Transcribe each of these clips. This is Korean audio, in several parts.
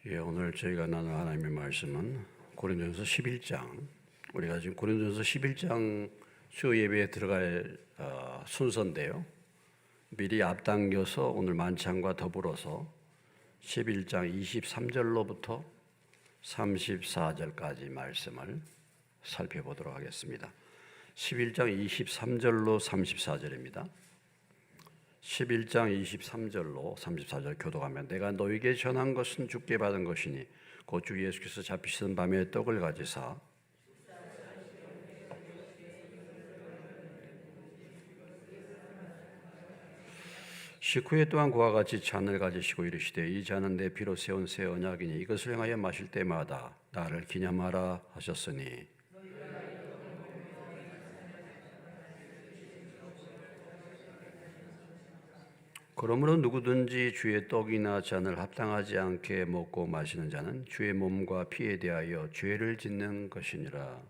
오늘 저희가 나눌 하나님의 말씀은 고린도전서 11장. 우리가 지금 고린도전서 11장 수요 예배에 들어갈 순서인데요. 미리 앞당겨서 오늘 만찬과 더불어서 11장 23절로부터 34절까지 말씀을 살펴보도록 하겠습니다. 11장 23절로 34절입니다. 11장 23절로 34절 교독하면 내가 너에게 전한 것은 주께 받은 것이니 곧 주 예수께서 잡히시던 밤에 떡을 가지사 식후에 또한 그와 같이 잔을 가지시고 이르시되 이 잔은 내 피로 세운 새 언약이니 이것을 행하여 마실 때마다 나를 기념하라 하셨으니 그러므로 누구든지 주의 떡이나 잔을 합당하지 않게 먹고 마시는 자는 주의 몸과 피에 대하여 죄를 짓는 것이니라.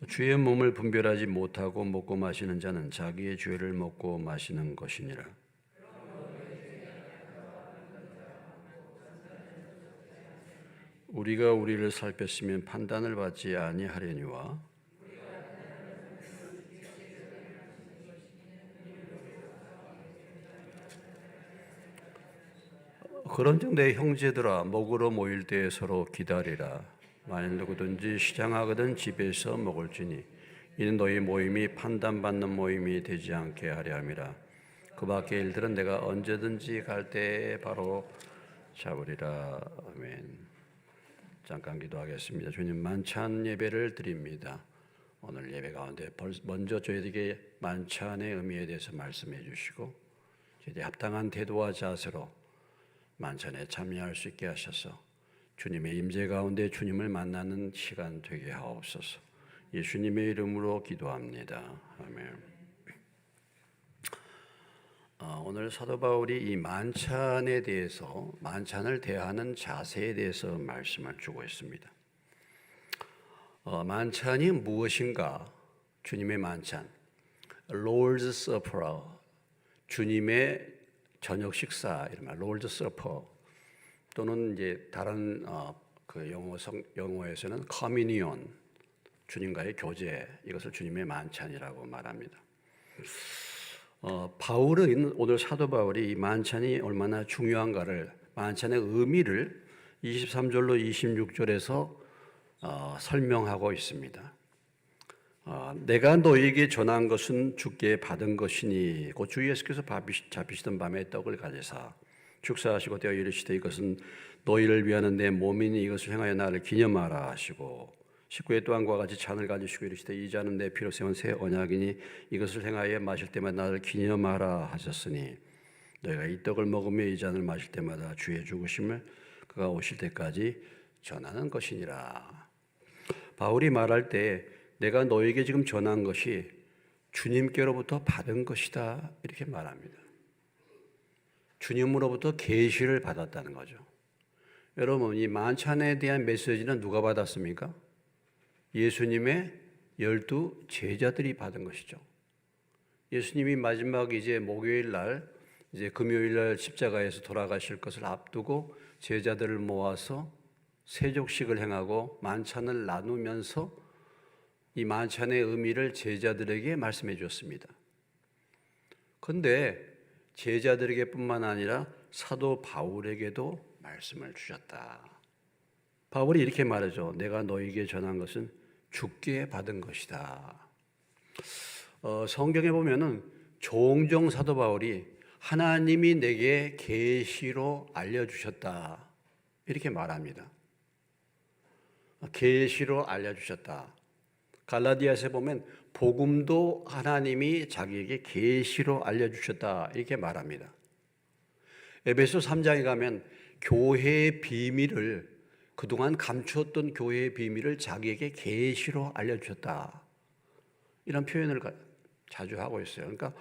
주의 몸을 분별하지 못하고 먹고 마시는 자는 자기의 죄를 먹고 마시는 것이니라. 우리가 우리를 살폈으면 판단을 받지 아니하려니와 그런즉 내 형제들아 먹으러 모일 때에 서로 기다리라. 만일 누구든지 시장하거든 집에서 먹을지니 이는 너희 모임이 판단받는 모임이 되지 않게 하려 함이라. 그 밖의 일들은 내가 언제든지 갈 때에 바로 잡으리라. 아멘. 잠깐 기도하겠습니다. 주님, 만찬 예배를 드립니다. 오늘 예배 가운데 먼저 저희에게 만찬의 의미에 대해서 말씀해 주시고 저희들이 합당한 태도와 자세로 만찬에 참여할 수 있게 하셔서 주님의 임재 가운데 주님을 만나는 시간 되게 하옵소서. 예수님의 이름으로 기도합니다. 아멘. 오늘 사도 바울이 이 만찬에 대해서, 만찬을 대하는 자세에 대해서 말씀을 주고 있습니다. 만찬이 무엇인가? 주님의 만찬, Lord's Supper, 주님의 저녁 식사, 이런 말, Lord's Supper, 또는 이제 다른 그 영어에서는 Communion, 주님과의 교제, 이것을 주님의 만찬이라고 말합니다. 바울은 오늘 사도 바울이 이 만찬이 얼마나 중요한가를, 만찬의 의미를 23절로 26절에서 설명하고 있습니다. 내가 너에게 전한 것은 주께 받은 것이니 곧 주 예수께서 잡히시던 밤에 떡을 가지사 축사하시고 떼어 이르시되 이것은 너희를 위하는 내 몸이니 이것을 행하여 나를 기념하라 하시고 식후에 또한 그와 같이 잔을 가지시고 이르시되 이 잔은 내 피로 세운 새 언약이니 이것을 행하여 마실 때마다 나를 기념하라 하셨으니 너희가 이 떡을 먹으며 이 잔을 마실 때마다 주의 죽으심을 그가 오실 때까지 전하는 것이니라. 바울이 말할 때 내가 너에게 지금 전한 것이 주님께로부터 받은 것이다 이렇게 말합니다. 주님으로부터 계시를 받았다는 거죠. 여러분, 이 만찬에 대한 메시지는 누가 받았습니까? 예수님의 12 제자들이 받은 것이죠. 예수님이 마지막 이제 목요일 날, 이제 금요일 날 십자가에서 돌아가실 것을 앞두고 제자들을 모아서 세족식을 행하고 만찬을 나누면서 이 만찬의 의미를 제자들에게 말씀해 주었습니다. 그런데 제자들에게 뿐만 아니라 사도 바울에게도 말씀을 주셨다. 바울이 이렇게 말하죠. 내가 너에게 전한 것은 주께 받은 것이다. 성경에 보면은 종종 사도 바울이 하나님이 내게 계시로 알려주셨다 이렇게 말합니다. 계시로 알려주셨다. 갈라디아서에 보면 복음도 하나님이 자기에게 계시로 알려주셨다 이렇게 말합니다. 에베소 3장에 가면 교회의 비밀을, 그동안 감추었던 교회의 비밀을 자기에게 계시로 알려주셨다 이런 표현을 자주 하고 있어요. 그러니까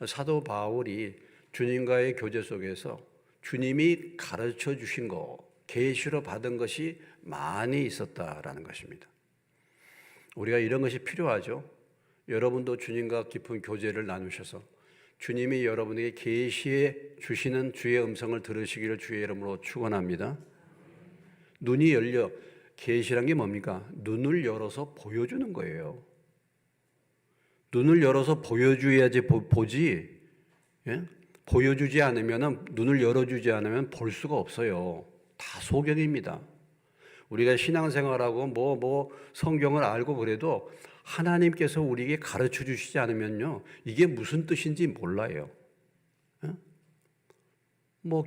사도 바울이 주님과의 교제 속에서 주님이 가르쳐 주신 거, 계시로 받은 것이 많이 있었다라는 것입니다. 우리가 이런 것이 필요하죠. 여러분도 주님과 깊은 교제를 나누셔서 주님이 여러분에게 계시해 주시는 주의 음성을 들으시기를 주의 이름으로 축원합니다. 눈이 열려, 계시란 게 뭡니까? 눈을 열어서 보여주는 거예요. 눈을 열어서 보여줘야지 보지. 예? 보여주지 않으면, 눈을 열어주지 않으면 볼 수가 없어요. 다 소경입니다. 우리가 신앙생활하고 성경을 알고 그래도 하나님께서 우리에게 가르쳐 주시지 않으면요, 이게 무슨 뜻인지 몰라요. 예?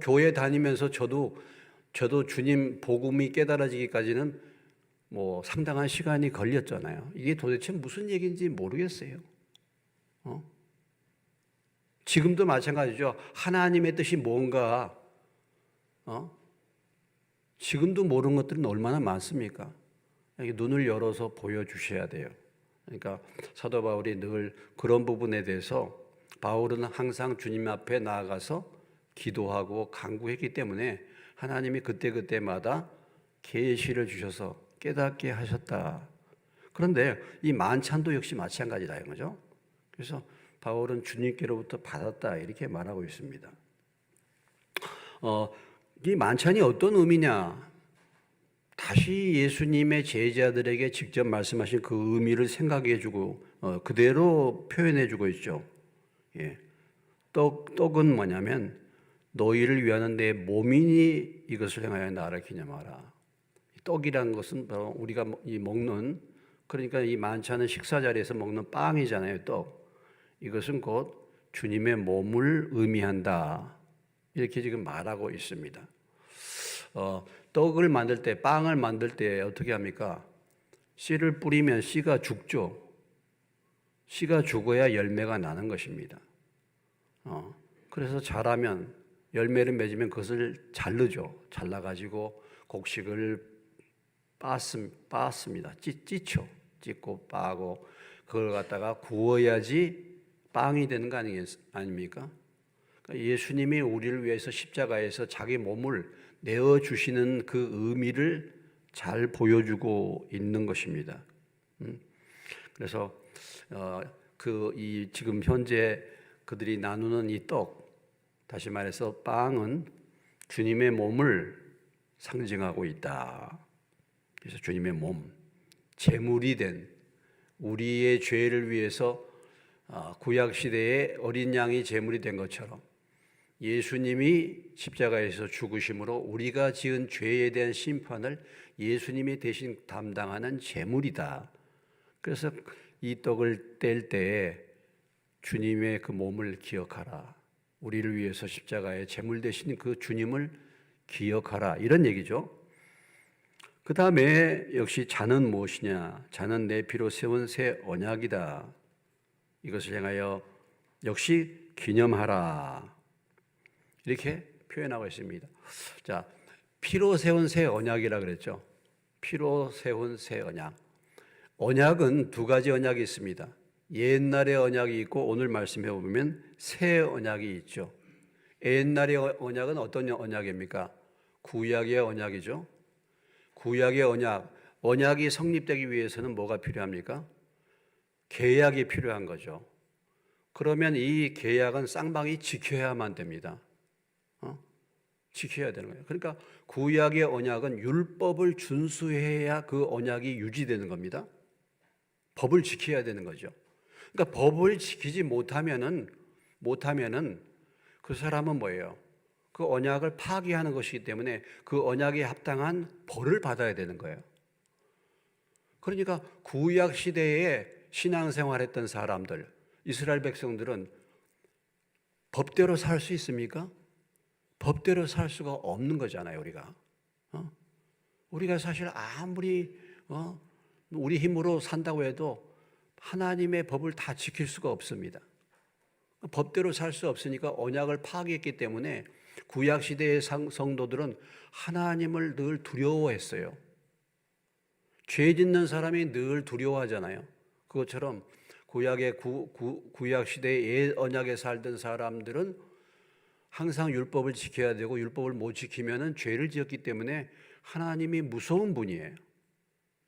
교회 다니면서 저도 주님 복음이 깨달아지기까지는 상당한 시간이 걸렸잖아요. 이게 도대체 무슨 얘기인지 모르겠어요. 지금도 마찬가지죠. 하나님의 뜻이 뭔가, 지금도 모르는 것들은 얼마나 많습니까? 눈을 열어서 보여주셔야 돼요. 그러니까 사도 바울이 늘 그런 부분에 대해서 바울은 항상 주님 앞에 나아가서 기도하고 간구했기 때문에 하나님이 그때그때마다 계시를 주셔서 깨닫게 하셨다. 그런데 이 만찬도 역시 마찬가지다 이거죠. 그래서 바울은 주님께로부터 받았다 이렇게 말하고 있습니다. 이 만찬이 어떤 의미냐? 다시 예수님의 제자들에게 직접 말씀하신 그 의미를 생각해주고 그대로 표현해주고 있죠. 예. 떡은 뭐냐면 너희를 위하는 내 몸이니 이것을 행하여 나를 기념하라. 떡이라는 것은 바로 우리가 먹는, 그러니까 이 만찬은 식사 자리에서 먹는 빵이잖아요. 떡. 이것은 곧 주님의 몸을 의미한다. 이렇게 지금 말하고 있습니다. 떡을 만들 때, 빵을 만들 때 어떻게 합니까? 씨를 뿌리면 씨가 죽죠. 씨가 죽어야 열매가 나는 것입니다. 그래서 자라면, 열매를 맺으면 그것을 자르죠. 잘라가지고 곡식을 빻습니다. 찢죠. 찢고 빠고 그걸 갖다가 구워야지 빵이 되는 거 아닙니까? 그러니까 예수님이 우리를 위해서 십자가에서 자기 몸을 내어주시는 그 의미를 잘 보여주고 있는 것입니다. 그래서 지금 현재 그들이 나누는 이 떡, 다시 말해서 빵은 주님의 몸을 상징하고 있다. 그래서 주님의 몸, 제물이 된 우리의 죄를 위해서 구약 시대에 어린 양이 제물이 된 것처럼 예수님이 십자가에서 죽으심으로 우리가 지은 죄에 대한 심판을 예수님이 대신 담당하는 제물이다. 그래서 이 떡을 뗄 때에 주님의 그 몸을 기억하라. 우리를 위해서 십자가에 제물 되신 그 주님을 기억하라. 이런 얘기죠. 그 다음에 역시 잔은 무엇이냐? 잔은 내 피로 세운 새 언약이다. 이것을 향하여 역시 기념하라. 이렇게 표현하고 있습니다. 자, 피로 세운 새 언약이라 그랬죠. 피로 세운 새 언약. 언약은 두 가지 언약이 있습니다. 옛날의 언약이 있고 오늘 말씀해 보면 새 언약이 있죠. 옛날의 언약은 어떤 언약입니까? 구약의 언약이죠. 구약의 언약이 성립되기 위해서는 뭐가 필요합니까? 계약이 필요한 거죠. 그러면 이 계약은 쌍방이 지켜야만 됩니다. 지켜야 되는 거예요. 그러니까 구약의 언약은 율법을 준수해야 그 언약이 유지되는 겁니다. 법을 지켜야 되는 거죠. 그러니까 법을 지키지 못하면은 그 사람은 뭐예요? 그 언약을 파기하는 것이기 때문에 그 언약에 합당한 벌을 받아야 되는 거예요. 그러니까 구약 시대에 신앙생활했던 사람들, 이스라엘 백성들은 법대로 살 수 있습니까? 법대로 살 수가 없는 거잖아요, 우리가. 우리가 사실 아무리 우리 힘으로 산다고 해도 하나님의 법을 다 지킬 수가 없습니다. 법대로 살 수 없으니까 언약을 파기했기 때문에 구약 시대의 성도들은 하나님을 늘 두려워했어요. 죄 짓는 사람이 늘 두려워하잖아요. 그것처럼 구약 시대의 옛 언약에 살던 사람들은 항상 율법을 지켜야 되고 율법을 못 지키면은 죄를 지었기 때문에 하나님이 무서운 분이에요.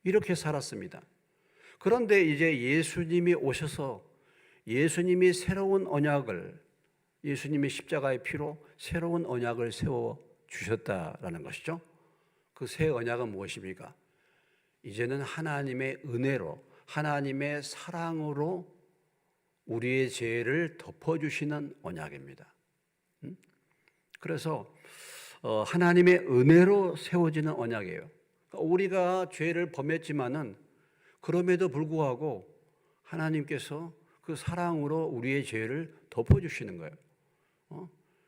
이렇게 살았습니다. 그런데 이제 예수님이 오셔서 예수님이 새로운 언약을 예수님의 십자가의 피로 새로운 언약을 세워 주셨다라는 것이죠. 그 새 언약은 무엇입니까? 이제는 하나님의 은혜로, 하나님의 사랑으로 우리의 죄를 덮어주시는 언약입니다. 그래서 하나님의 은혜로 세워지는 언약이에요. 우리가 죄를 범했지만은 그럼에도 불구하고 하나님께서 그 사랑으로 우리의 죄를 덮어주시는 거예요.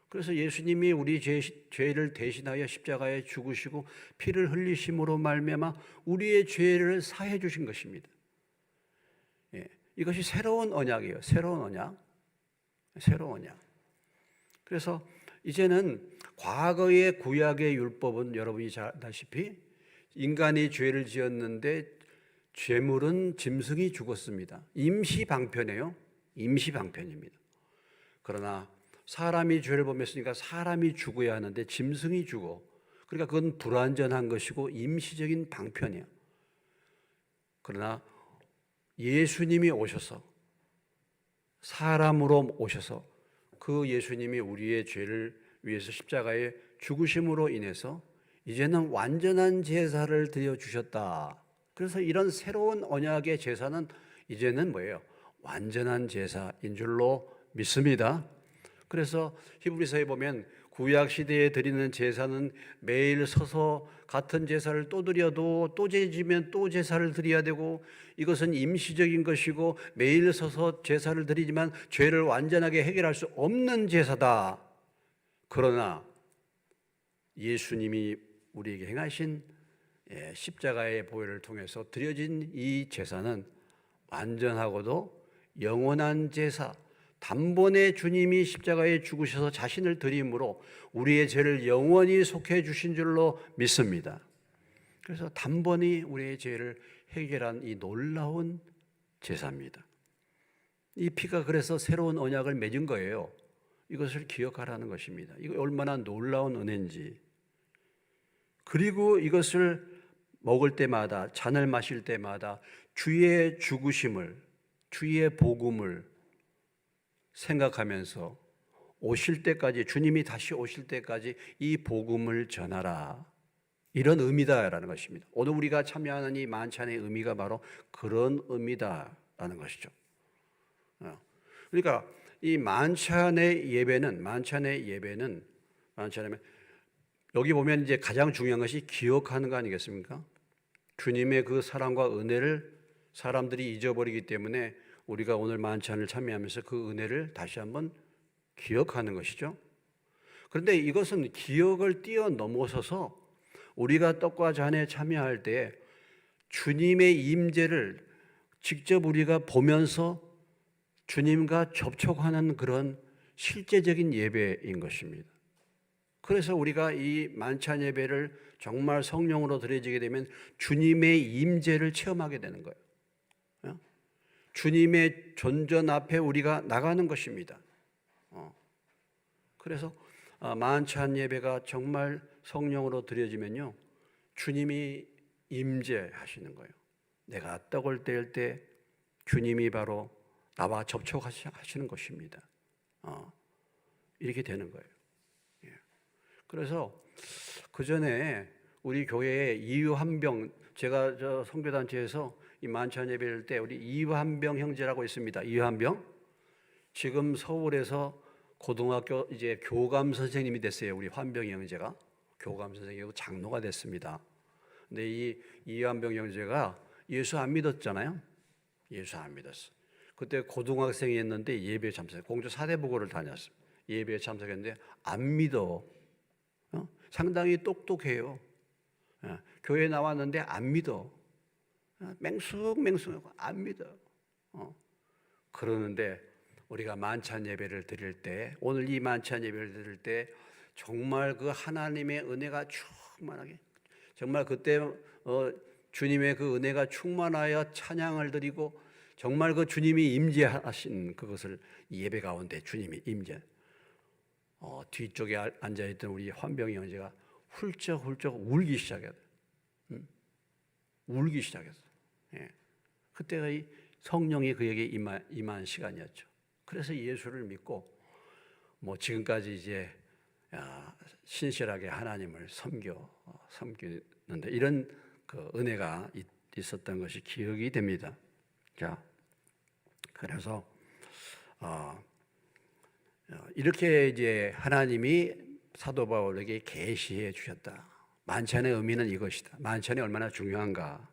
그래서 예수님이 우리 죄를 대신하여 십자가에 죽으시고 피를 흘리심으로 말미암아 우리의 죄를 사해 주신 것입니다. 예, 이것이 새로운 언약이에요. 새로운 언약. 새로운 언약. 그래서 이제는 과거의 구약의 율법은 여러분이 잘 아다시피 인간이 죄를 지었는데 죄물은 짐승이 죽었습니다. 임시 방편이에요. 임시 방편입니다. 그러나 사람이 죄를 범했으니까 사람이 죽어야 하는데 짐승이 죽어. 그러니까 그건 불완전한 것이고 임시적인 방편이에요. 그러나 예수님이 오셔서 사람으로 오셔서 그 예수님이 우리의 죄를 위해서 십자가에 죽으심으로 인해서 이제는 완전한 제사를 드려주셨다. 그래서 이런 새로운 언약의 제사는 이제는 뭐예요? 완전한 제사인 줄로 믿습니다. 그래서 히브리서에 보면 구약 시대에 드리는 제사는 매일 서서 같은 제사를 또 드려도 또 죄지면 또 제사를 드려야 되고 이것은 임시적인 것이고 매일 서서 제사를 드리지만 죄를 완전하게 해결할 수 없는 제사다. 그러나 예수님이 우리에게 행하신 십자가의 보혈을 통해서 드려진 이 제사는 완전하고도 영원한 제사, 단번에 주님이 십자가에 죽으셔서 자신을 드림으로 우리의 죄를 영원히 속해 주신 줄로 믿습니다. 그래서 단번에 우리의 죄를 해결한 이 놀라운 제사입니다. 이 피가 그래서 새로운 언약을 맺은 거예요. 이것을 기억하라는 것입니다. 이거 얼마나 놀라운 은혜인지. 그리고 이것을 먹을 때마다, 잔을 마실 때마다 주의 죽으심을, 주의 복음을 생각하면서 오실 때까지, 주님이 다시 오실 때까지 이 복음을 전하라. 이런 의미다라는 것입니다. 오늘 우리가 참여하는 이 만찬의 의미가 바로 그런 의미다라는 것이죠. 그러니까 이 만찬의 예배는 여기 보면 이제 가장 중요한 것이 기억하는 거 아니겠습니까? 주님의 그 사랑과 은혜를 사람들이 잊어버리기 때문에 우리가 오늘 만찬을 참여하면서 그 은혜를 다시 한번 기억하는 것이죠. 그런데 이것은 기억을 뛰어넘어서서 우리가 떡과 잔에 참여할 때 주님의 임재를 직접 우리가 보면서 주님과 접촉하는 그런 실제적인 예배인 것입니다. 그래서 우리가 이 만찬 예배를 정말 성령으로 드려지게 되면 주님의 임재를 체험하게 되는 거예요. 주님의 존전 앞에 우리가 나가는 것입니다. 그래서 만찬 예배가 정말 성령으로 드려지면요, 주님이 임재하시는 거예요. 내가 떡을 뗄 때 주님이 바로 나와 접촉하시는 것입니다. 이렇게 되는 거예요. 그래서 그 전에 우리 교회에 이유한병, 제가 저 선교단체에서 이 만찬 예배할 때 우리 이유한병 형제라고 있습니다. 이유한병. 지금 서울에서 고등학교 이제 교감 선생님이 됐어요. 우리 환병 형제가 교감 선생님이고 장로가 됐습니다. 근데 이 이유한병 형제가 예수 안 믿었잖아요. 예수 안 믿었어. 그때 고등학생이었는데 예배에 참석, 공주 사대부고를 다녔어요. 예배에 참석했는데 안 믿어. 상당히 똑똑해요. 교회 나왔는데 안 믿어. 맹숭맹숭하고 안 믿어. 그러는데 우리가 만찬 예배를 드릴 때, 오늘 이 만찬 예배를 드릴 때 정말 그 하나님의 은혜가 충만하게, 정말 그때 주님의 그 은혜가 충만하여 찬양을 드리고 정말 그 주님이 임재하신 그것을 예배 가운데 주님이 임재. 뒤쪽에 앉아있던 우리 환병이 형제가 훌쩍훌쩍 울기 시작했어요. 울기 시작했어요. 예. 그때가 이 성령이 그에게 임한 시간이었죠. 그래서 예수를 믿고 뭐 지금까지 이제 신실하게 하나님을 섬기는데 이런 그 은혜가 있었던 것이 기억이 됩니다. 자, 그래서 이렇게 이제 하나님이 사도 바울에게 계시해 주셨다. 만찬의 의미는 이것이다. 만찬이 얼마나 중요한가.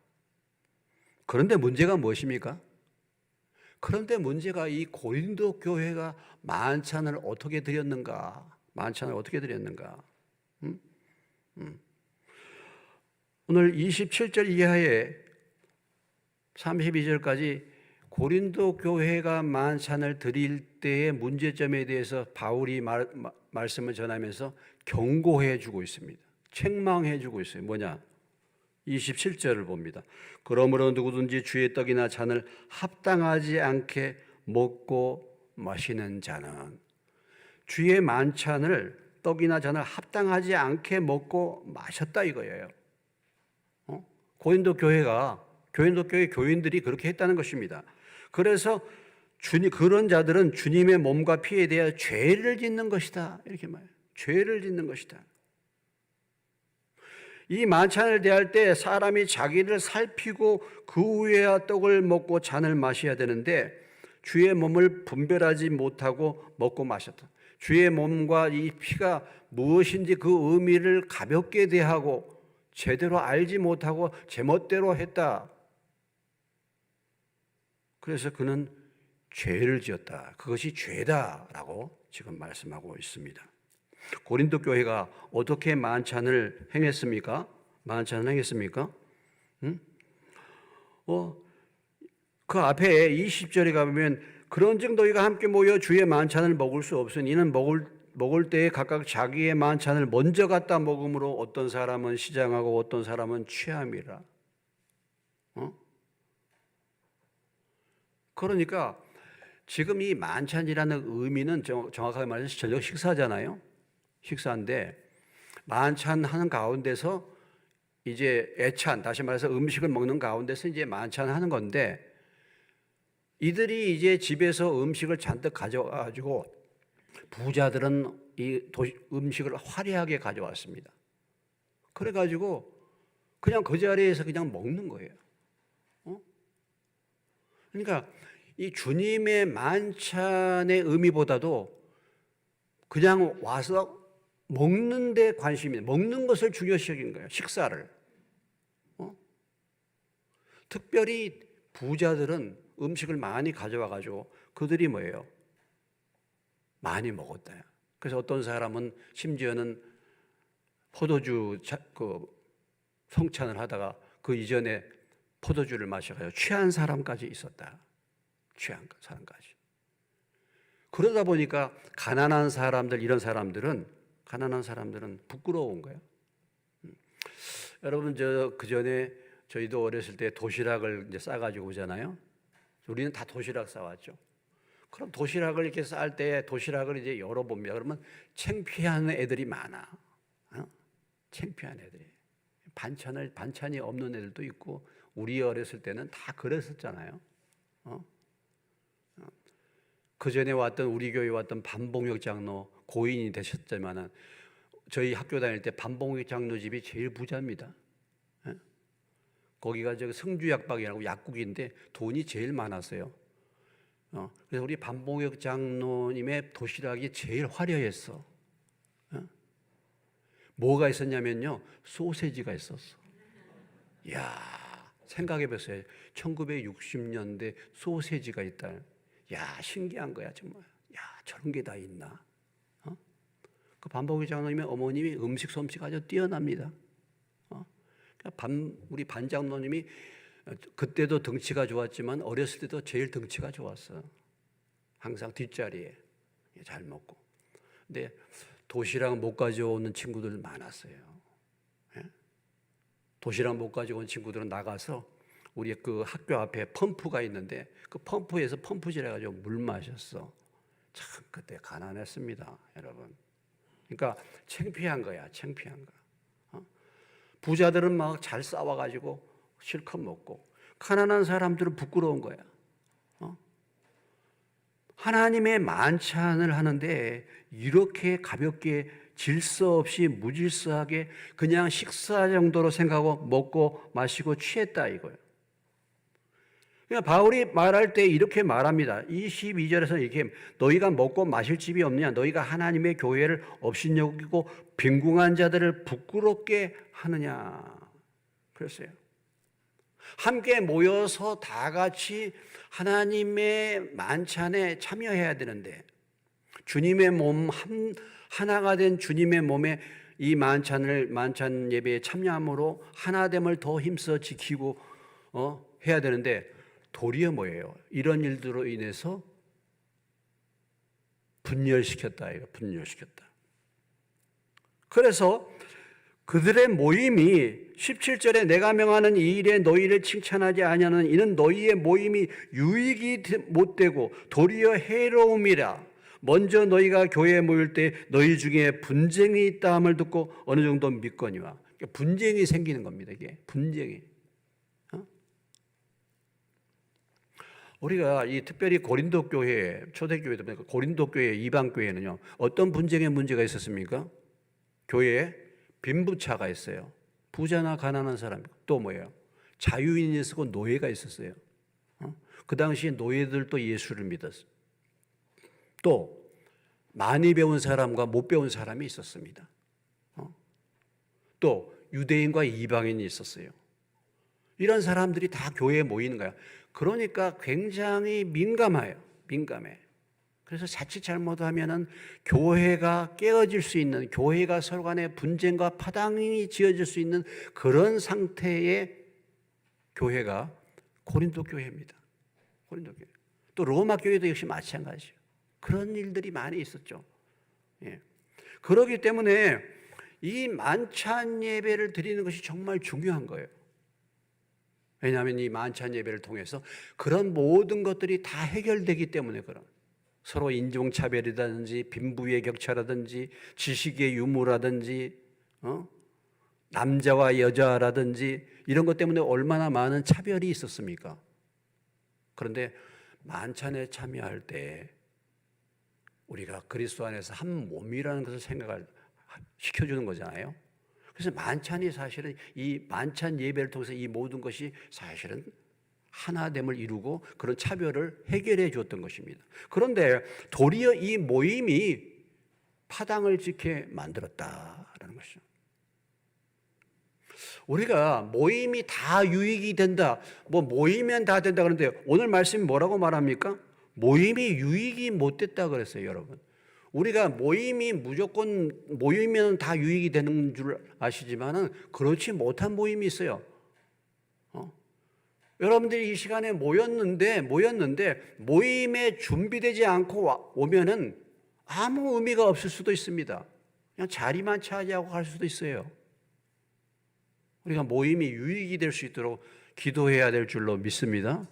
그런데 문제가 무엇입니까? 그런데 문제가 이 고린도 교회가 만찬을 어떻게 드렸는가? 만찬을 어떻게 드렸는가? 오늘 27절 이하에 32절까지 고린도 교회가 만찬을 드릴 때의 문제점에 대해서 바울이 말씀을 전하면서 경고해 주고 있습니다. 책망해 주고 있어요. 뭐냐? 27절을 봅니다. 그러므로 누구든지 주의 떡이나 잔을 합당하지 않게 먹고 마시는 자는, 주의 만찬을 떡이나 잔을 합당하지 않게 먹고 마셨다 이거예요. 고린도 교회 교인들이 그렇게 했다는 것입니다. 그래서 그런 자들은 주님의 몸과 피에 대해 죄를 짓는 것이다 이렇게 말해요. 죄를 짓는 것이다. 이 만찬을 대할 때 사람이 자기를 살피고 그 후에야 떡을 먹고 잔을 마셔야 되는데 주의 몸을 분별하지 못하고 먹고 마셨다. 주의 몸과 이 피가 무엇인지 그 의미를 가볍게 대하고 제대로 알지 못하고 제멋대로 했다. 그래서 그는 죄를 지었다. 그것이 죄다라고 지금 말씀하고 있습니다. 고린도 교회가 어떻게 만찬을 행했습니까? 만찬을 행했습니까? 그 앞에 20절에 가보면 그런즉 너희가 함께 모여 주의 만찬을 먹을 수 없으니 이는 먹을 때에 각각 자기의 만찬을 먼저 갖다 먹음으로 어떤 사람은 시장하고 어떤 사람은 취함이라. 그러니까 지금 이 만찬이라는 의미는 정확하게 말해서 저녁 식사잖아요. 식사인데 만찬하는 가운데서 이제 애찬, 다시 말해서 음식을 먹는 가운데서 이제 만찬하는 건데 이들이 이제 집에서 음식을 잔뜩 가져가지고 부자들은 이 음식을 화려하게 가져왔습니다. 그래가지고 그냥 그 자리에서 그냥 먹는 거예요. 그러니까 이 주님의 만찬의 의미보다도 그냥 와서 먹는 데 관심이, 먹는 것을 중요시 여긴 거예요. 식사를. 특별히 부자들은 음식을 많이 가져와 가지고 그들이 뭐예요? 많이 먹었다. 그래서 어떤 사람은 심지어는 포도주 성찬을 하다가 그 이전에 포도주를 마셔가지고 취한 사람까지 있었다. 취한 사람까지. 그러다 보니까 가난한 사람들, 이런 사람들은 부끄러운 거예요. 여러분 그 전에 저희도 어렸을 때 도시락을 이제 싸가지고 오잖아요. 우리는 다 도시락 싸왔죠. 그럼 도시락을 이렇게 쌀 때 도시락을 이제 열어봅니다. 그러면 창피한 애들이 많아. 창피한 애들이. 반찬이 없는 애들도 있고 우리 어렸을 때는 다 그랬었잖아요. 그 전에 왔던 우리 교회 왔던 반봉혁 장로 고인이 되셨지만은 저희 학교 다닐 때 반봉혁 장로 집이 제일 부자입니다. 거기가 저기 성주약박이라고 약국인데 돈이 제일 많았어요. 그래서 우리 반봉혁 장로님의 도시락이 제일 화려했어. 뭐가 있었냐면요, 소세지가 있었어. 이야, 생각해보세요. 1960년대 소세지가 있다. 야, 신기한 거야 정말. 야, 저런 게 다 있나? 그 반봉혁 장로님의 어머님이 음식 솜씨가 아주 뛰어납니다. 우리 반장로님이 그때도 덩치가 좋았지만 어렸을 때도 제일 덩치가 좋았어. 항상 뒷자리에 잘 먹고. 근데 도시락 못 가져오는 친구들 많았어요. 도시락 못 가져온 친구들은 나가서 우리 그 학교 앞에 펌프가 있는데 그 펌프에서 펌프질 해가지고 물 마셨어. 참 그때 가난했습니다, 여러분. 그러니까 창피한 거야, 창피한 거. 부자들은 막 잘 싸워가지고 실컷 먹고 가난한 사람들은 부끄러운 거야. 하나님의 만찬을 하는데 이렇게 가볍게 질서 없이 무질서하게 그냥 식사 정도로 생각하고 먹고 마시고 취했다 이거예요. 그러니까 바울이 말할 때 이렇게 말합니다. 22절에서 이렇게 너희가 먹고 마실 집이 없느냐? 너희가 하나님의 교회를 업신여기고 빈궁한 자들을 부끄럽게 하느냐? 그랬어요. 함께 모여서 다 같이 하나님의 만찬에 참여해야 되는데 주님의 몸 하나가 된 주님의 몸에 이 만찬 예배에 참여함으로 하나됨을 더 힘써 지키고 해야 되는데 도리어 뭐예요? 이런 일들로 인해서 분열시켰다. 이거 분열시켰다. 그래서 그들의 모임이 17절에 내가 명하는 이 일에 너희를 칭찬하지 아니하는 이는 너희의 모임이 유익이 못되고 도리어 해로움이라. 먼저 너희가 교회에 모일 때 너희 중에 분쟁이 있다함을 듣고 어느 정도 믿거니와. 분쟁이 생기는 겁니다. 이게 분쟁이. 우리가 이 특별히 고린도 교회, 초대교회도 보니까 고린도 교회, 이방 교회는요 어떤 분쟁의 문제가 있었습니까? 교회에 빈부차가 있어요. 부자나 가난한 사람. 또 뭐예요? 자유인이 있었고 노예가 있었어요. 그 당시에 노예들도 예수를 믿었어요. 또 많이 배운 사람과 못 배운 사람이 있었습니다. 또 유대인과 이방인이 있었어요. 이런 사람들이 다 교회에 모이는 거야. 그러니까 굉장히 민감해요. 민감해. 그래서 자칫 잘못하면은 교회가 깨어질 수 있는, 교회가 서로 간의 분쟁과 파당이 지어질 수 있는 그런 상태의 교회가 고린도 교회입니다. 고린도 교회. 또 로마 교회도 역시 마찬가지예요. 그런 일들이 많이 있었죠. 예. 그렇기 때문에 이 만찬 예배를 드리는 것이 정말 중요한 거예요. 왜냐하면 이 만찬 예배를 통해서 그런 모든 것들이 다 해결되기 때문에 그런 서로 인종차별이라든지 빈부의 격차라든지 지식의 유무라든지 남자와 여자라든지 이런 것 때문에 얼마나 많은 차별이 있었습니까? 그런데 만찬에 참여할 때 우리가 그리스도 안에서 한 몸이라는 것을 생각을 시켜주는 거잖아요. 그래서 만찬이 사실은 이 만찬 예배를 통해서 이 모든 것이 사실은 하나됨을 이루고 그런 차별을 해결해 주었던 것입니다. 그런데 도리어 이 모임이 파당을 짓게 만들었다라는 것이죠. 우리가 모임이 다 유익이 된다, 뭐 모이면 다 된다 그러는데 오늘 말씀이 뭐라고 말합니까? 모임이 유익이 못 됐다 그랬어요, 여러분. 우리가 모임이 무조건 모이면 다 유익이 되는 줄 아시지만은 그렇지 못한 모임이 있어요. 여러분들이 이 시간에 모였는데 모임에 준비되지 않고 오면은 아무 의미가 없을 수도 있습니다. 그냥 자리만 차지하고 갈 수도 있어요. 우리가 모임이 유익이 될 수 있도록 기도해야 될 줄로 믿습니다.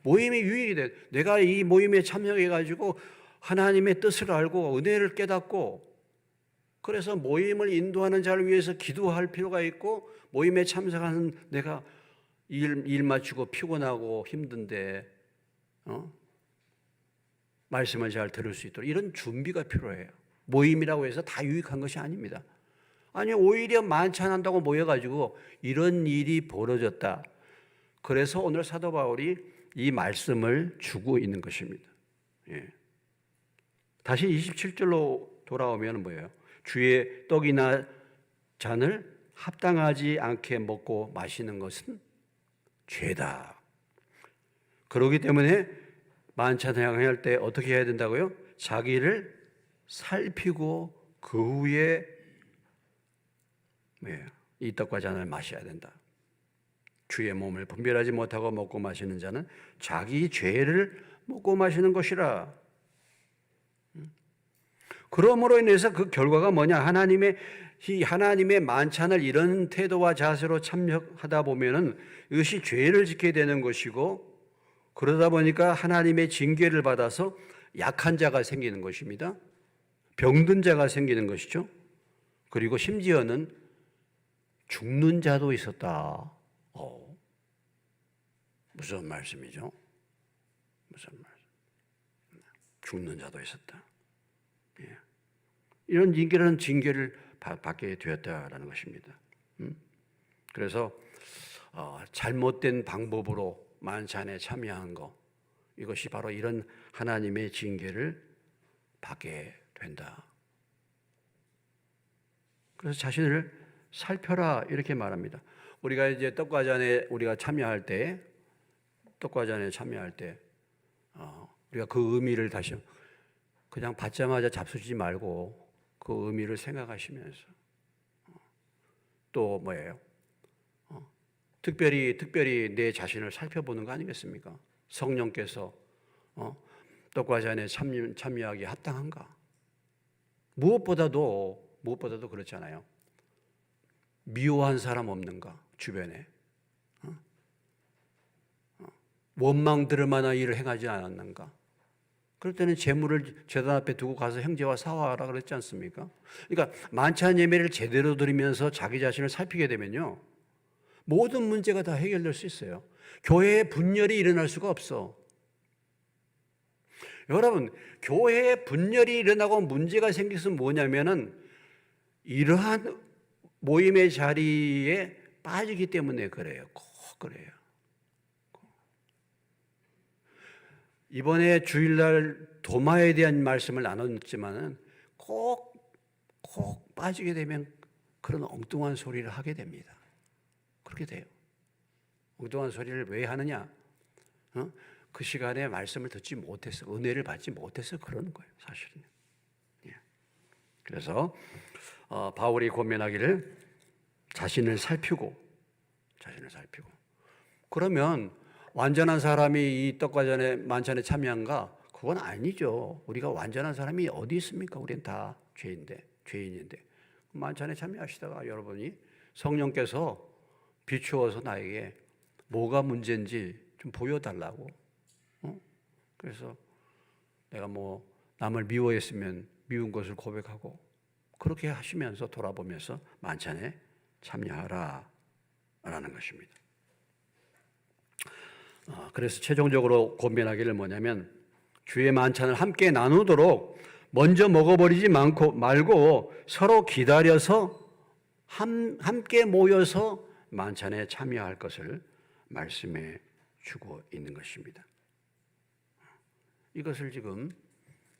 모임이 유익이 돼. 내가 이 모임에 참여해가지고 하나님의 뜻을 알고 은혜를 깨닫고 그래서 모임을 인도하는 자를 위해서 기도할 필요가 있고 모임에 참석하는 내가 일 마치고 피곤하고 힘든데 말씀을 잘 들을 수 있도록 이런 준비가 필요해요. 모임이라고 해서 다 유익한 것이 아닙니다. 아니 오히려 만찬한다고 모여가지고 이런 일이 벌어졌다. 그래서 오늘 사도 바울이 이 말씀을 주고 있는 것입니다. 예. 다시 27절로 돌아오면 뭐예요? 주의 떡이나 잔을 합당하지 않게 먹고 마시는 것은 죄다. 그렇기 때문에 만찬을 향할 때 어떻게 해야 된다고요? 자기를 살피고 그 후에 이 떡과 잔을 마셔야 된다. 주의 몸을 분별하지 못하고 먹고 마시는 자는 자기 죄를 먹고 마시는 것이라. 그러므로 인해서 그 결과가 뭐냐? 하나님의 만찬을 이런 태도와 자세로 참여하다 보면은 이것이 죄를 짓게 되는 것이고 그러다 보니까 하나님의 징계를 받아서 약한 자가 생기는 것입니다. 병든 자가 생기는 것이죠. 그리고 심지어는 죽는 자도 있었다. 무슨 말씀이죠? 무슨 말씀? 죽는 자도 있었다. 예. 이런 징계라는 징계를 받게 되었다라는 것입니다. 그래서 잘못된 방법으로 만찬에 참여한 것, 이것이 바로 이런 하나님의 징계를 받게 된다. 그래서 자신을 살펴라 이렇게 말합니다. 우리가 이제 떡과잔에 우리가 참여할 때, 우리가 그 의미를 다시 그냥 받자마자 잡수지 말고 그 의미를 생각하시면서 또 뭐예요? 특별히 내 자신을 살펴보는 거 아니겠습니까? 성령께서 떡과잔에 참여하기에 합당한가? 무엇보다도 그렇잖아요. 미워한 사람 없는가? 주변에 원망 들을 만한 일을 행하지 않았는가? 그럴 때는 재물을 제단 앞에 두고 가서 형제와 사화하라 그랬지 않습니까? 그러니까 만찬 예배를 제대로 드리면서 자기 자신을 살피게 되면요, 모든 문제가 다 해결될 수 있어요. 교회에 분열이 일어날 수가 없어. 여러분, 교회에 분열이 일어나고 문제가 생길 수 뭐냐면은 이러한 모임의 자리에 빠지기 때문에 그래요. 꼭 그래요. 이번에 주일날 도마에 대한 말씀을 나눴지만은 꼭 빠지게 되면 그런 엉뚱한 소리를 하게 됩니다. 그렇게 돼요. 엉뚱한 소리를 왜 하느냐? 그 시간에 말씀을 듣지 못해서, 은혜를 받지 못해서 그러는 거예요, 사실은. 예. 그래서 바울이 권면하기를 자신을 살피고. 그러면 완전한 사람이 이 떡과잔에 만찬에 참여한가? 그건 아니죠. 우리가 완전한 사람이 어디 있습니까? 우리는 다 죄인인데. 만찬에 참여하시다가 여러분이 성령께서 비추어서 나에게 뭐가 문제인지 좀 보여달라고. 그래서 내가 뭐 남을 미워했으면 미운 것을 고백하고, 그렇게 하시면서 돌아보면서 만찬에 참여하라 라는 것입니다. 그래서 최종적으로 권면하기를 뭐냐면, 주의 만찬을 함께 나누도록 먼저 먹어버리지 말고 서로 기다려서 함께 모여서 만찬에 참여할 것을 말씀해 주고 있는 것입니다. 이것을 지금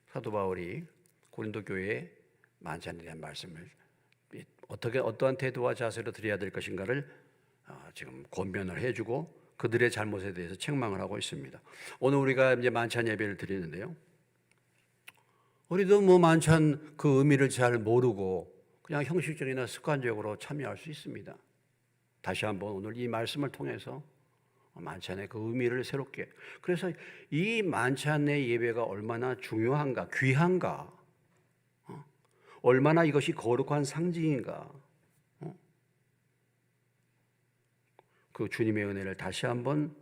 사도 바울이 고린도 교회에 만찬에 대한 말씀을 어떠한 태도와 자세로 드려야 될 것인가를 지금 권면을 해주고 그들의 잘못에 대해서 책망을 하고 있습니다. 오늘 우리가 이제 만찬 예배를 드리는데요, 우리도 뭐 만찬 그 의미를 잘 모르고 그냥 형식적이나 습관적으로 참여할 수 있습니다. 다시 한번 오늘 이 말씀을 통해서 만찬의 그 의미를 새롭게, 그래서 이 만찬의 예배가 얼마나 중요한가, 귀한가, 얼마나 이것이 거룩한 상징인가, 그 주님의 은혜를 다시 한번,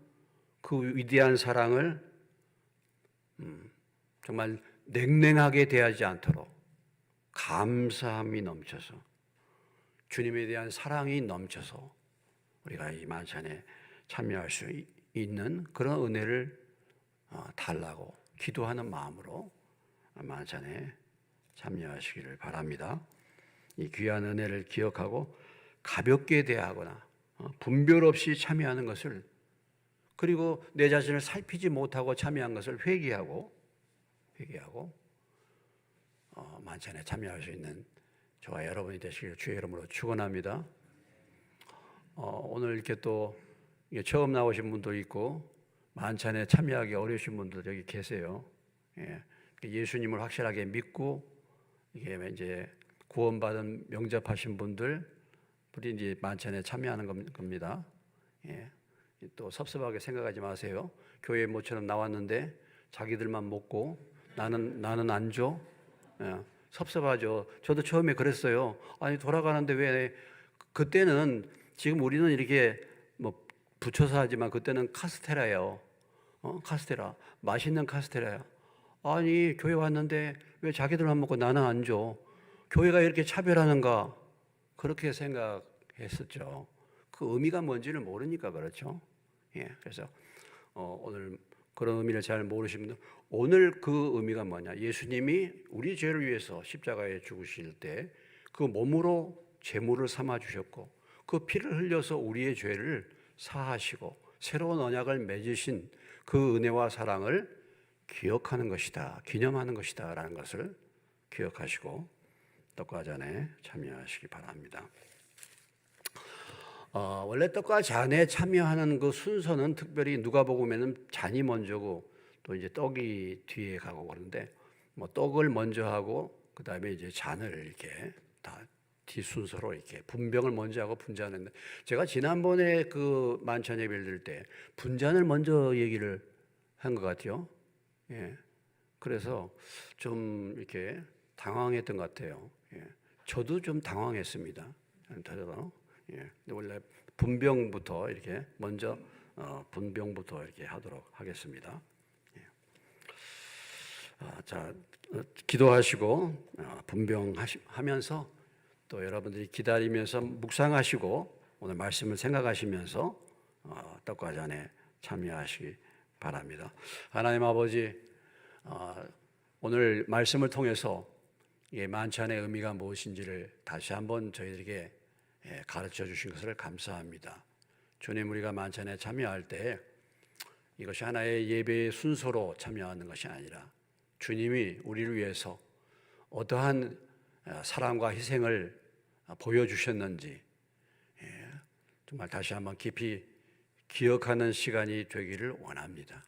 그 위대한 사랑을 정말 냉랭하게 대하지 않도록 감사함이 넘쳐서, 주님에 대한 사랑이 넘쳐서 우리가 이 만찬에 참여할 수 있는 그런 은혜를 달라고 기도하는 마음으로 만찬에 참여하시기를 바랍니다. 이 귀한 은혜를 기억하고 가볍게 대하거나 분별 없이 참여하는 것을, 그리고 내 자신을 살피지 못하고 참여한 것을 회개하고 만찬에 참여할 수 있는 저와 여러분이 되시기를 주의 이름으로 축원합니다. 오늘 이렇게 또 처음 나오신 분도 있고 만찬에 참여하기 어려우신 분들 여기 계세요. 예수님을 확실하게 믿고 이게 이제 구원받은 명접하신 분들이 이제 만찬에 참여하는 겁니다. 또 섭섭하게 생각하지 마세요. 교회 모처럼 나왔는데 자기들만 먹고 나는 안 줘. 섭섭하죠. 저도 처음에 그랬어요. 아니 돌아가는데 왜, 그때는, 지금 우리는 이렇게 뭐 붙여서 하지만 그때는 카스테라예요. 카스테라, 맛있는 카스테라야. 아니 교회 왔는데 왜 자기들만 먹고 나는 안 줘. 교회가 이렇게 차별하는가, 그렇게 생각했었죠. 그 의미가 뭔지를 모르니까 그렇죠. 그래서 오늘 그런 의미를 잘 모르시면 오늘 그 의미가 뭐냐? 예수님이 우리 죄를 위해서 십자가에 죽으실 때 그 몸으로 제물을 삼아 주셨고 그 피를 흘려서 우리의 죄를 사하시고 새로운 언약을 맺으신 그 은혜와 사랑을 기억하는 것이다, 기념하는 것이다라는 것을 기억하시고 떡과 잔에 참여하시기 바랍니다. 원래 떡과 잔에 참여하는 그 순서는 특별히 누가복음에는 잔이 먼저고 또 이제 떡이 뒤에 가고 그러는데 뭐 떡을 먼저 하고 그 다음에 이제 잔을 이렇게 다 뒤순서로 이렇게 분병을 먼저 하고 분잔했는데 제가 지난번에 그 만찬 예배를 드릴 때 분잔을 먼저 얘기를 한 것 같아요. 예. 그래서 좀 이렇게 당황했던 것 같아요. 예. 저도 좀 당황했습니다. 저도. 예. 근데 원래 분병부터 이렇게 먼저 분병부터 이렇게 하도록 하겠습니다. 예. 자, 기도하시고 분병하면서 또 여러분들이 기다리면서 묵상하시고 오늘 말씀을 생각하시면서 떡과 잔에 참여하시기 바랍니다. 하나님 아버지, 오늘 말씀을 통해서 만찬의 의미가 무엇인지를 다시 한번 저희들에게 가르쳐 주신 것을 감사합니다. 주님, 우리가 만찬에 참여할 때 이것이 하나의 예배의 순서로 참여하는 것이 아니라 주님이 우리를 위해서 어떠한 사랑과 희생을 보여주셨는지 정말 다시 한번 깊이 기억하는 시간이 되기를 원합니다.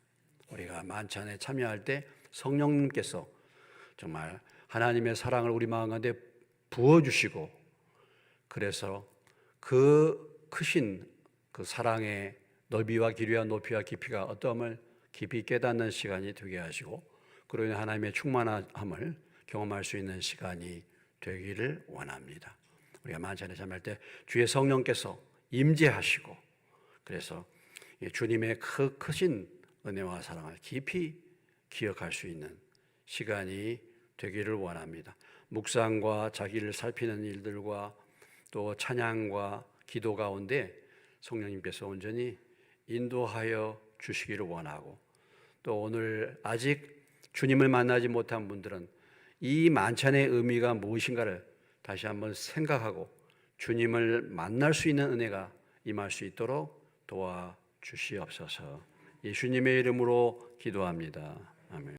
우리가 만찬에 참여할 때 성령님께서 정말 하나님의 사랑을 우리 마음 가운데 부어주시고 그래서 그 크신 그 사랑의 넓이와 길이와 높이와 깊이가 어떠함을 깊이 깨닫는 시간이 되게 하시고 그로 인해 하나님의 충만함을 경험할 수 있는 시간이 되기를 원합니다. 우리가 만찬에 참여할 때 주의 성령께서 임재하시고 그래서 주님의 크신 은혜와 사랑을 깊이 기억할 수 있는 시간이 되기를 원합니다. 묵상과 자기를 살피는 일들과 또 찬양과 기도 가운데 성령님께서 온전히 인도하여 주시기를 원하고 또 오늘 아직 주님을 만나지 못한 분들은 이 만찬의 의미가 무엇인가를 다시 한번 생각하고 주님을 만날 수 있는 은혜가 임할 수 있도록 도와주시옵소서. 예수님의 이름으로 기도합니다. 아멘.